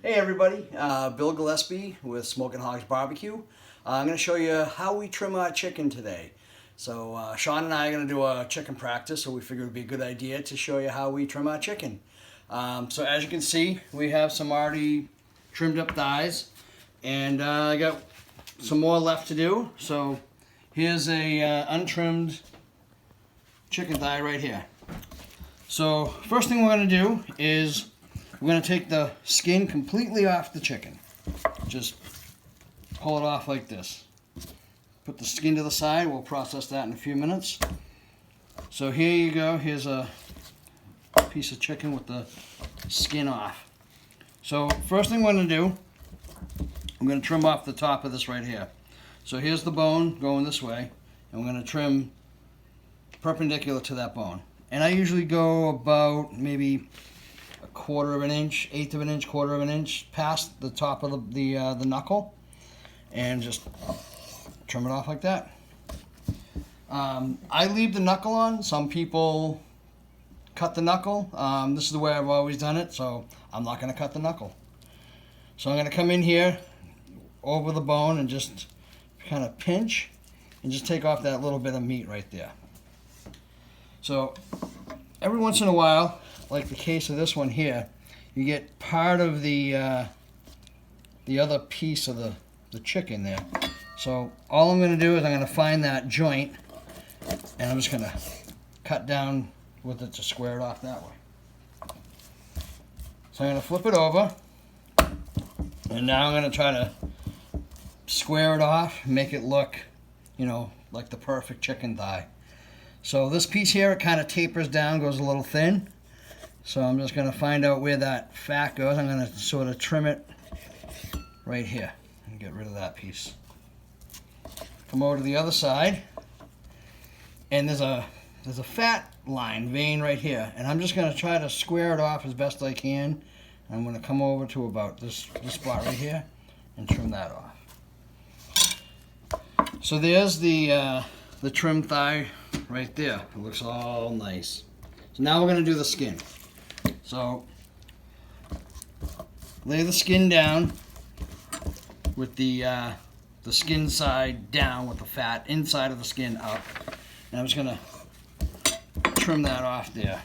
Hey everybody, Bill Gillespie with Smoking Hogs Barbecue. I'm going to show you how we trim our chicken today. So Sean and I are going to do a chicken practice, so we figured it would be a good idea to show you how we trim our chicken. So as you can see, we have some already trimmed up thighs, and I got some more left to do. So here's a untrimmed chicken thigh right here. So first thing we're going to do is we're going to take the skin completely off the chicken. Just pull it off like this. Put the skin to the side. We'll process that in a few minutes. So here you go. Here's a piece of chicken with the skin off. So first thing we're going to do, I'm going to trim off the top of this right here. So here's the bone going this way, and we're going to trim perpendicular to that bone. And I usually go about maybe a quarter of an inch, eighth of an inch, quarter of an inch past the top of the knuckle, and just trim it off like that. I leave the knuckle on. Some people cut the knuckle. This is the way I've always done it, so I'm not going to cut the knuckle. So I'm going to come in here over the bone and just kind of pinch and just take off that little bit of meat right there. So every once in a while, like the case of this one here, you get part of the other piece of the chicken there. So all I'm going to do is I'm going to find that joint, and I'm just going to cut down with it to square it off that way. So I'm going to flip it over, and now I'm going to try to square it off, make it look, like the perfect chicken thigh. So this piece here, it kind of tapers down, goes a little thin. So I'm just going to find out where that fat goes. I'm going to sort of trim it right here and get rid of that piece. Come over to the other side, and there's a fat line, vein right here, and I'm just going to try to square it off as best I can. I'm going to come over to about this spot right here and trim that off. So there's the trim thigh right there. It looks all nice. So now we're going to do the skin. So lay the skin down with the skin side down with the fat inside of the skin up. And I'm just going to trim that off there.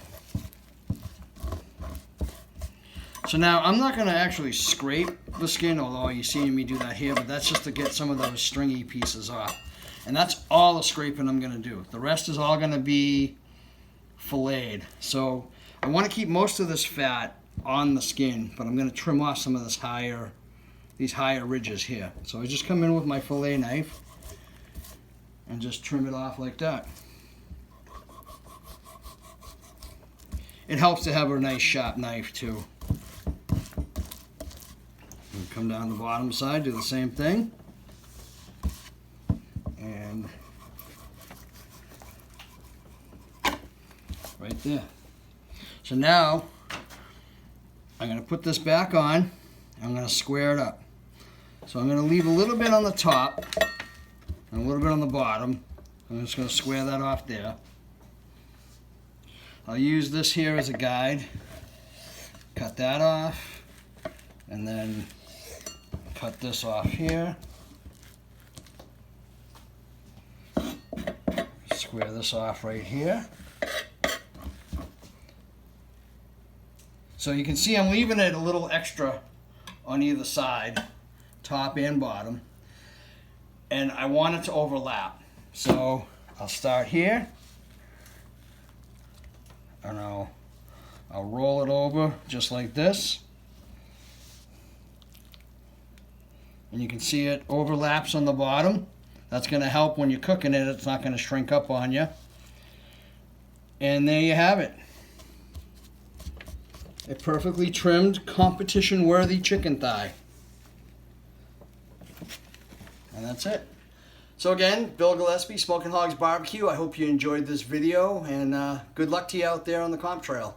So now I'm not going to actually scrape the skin, although you're seeing me do that here, but that's just to get some of those stringy pieces off. And that's all the scraping I'm going to do. The rest is all going to be filleted. So I want to keep most of this fat on the skin, but I'm going to trim off some of these higher ridges here. So I just come in with my fillet knife and just trim it off like that. It helps to have a nice sharp knife too. And come down the bottom side, do the same thing. And right there. So now I'm going to put this back on. I'm going to square it up. So I'm going to leave a little bit on the top and a little bit on the bottom. I'm just going to square that off there. I'll use this here as a guide. Cut that off, and then cut this off here. Square this off right here. So you can see I'm leaving it a little extra on either side, top and bottom, and I want it to overlap. So I'll start here, and I'll roll it over just like this, and you can see it overlaps on the bottom. That's going to help when you're cooking it. It's not going to shrink up on you. And there you have it. A perfectly trimmed, competition-worthy chicken thigh. And that's it. So again, Bill Gillespie, Smoking Hogs Barbecue. I hope you enjoyed this video, and good luck to you out there on the comp trail.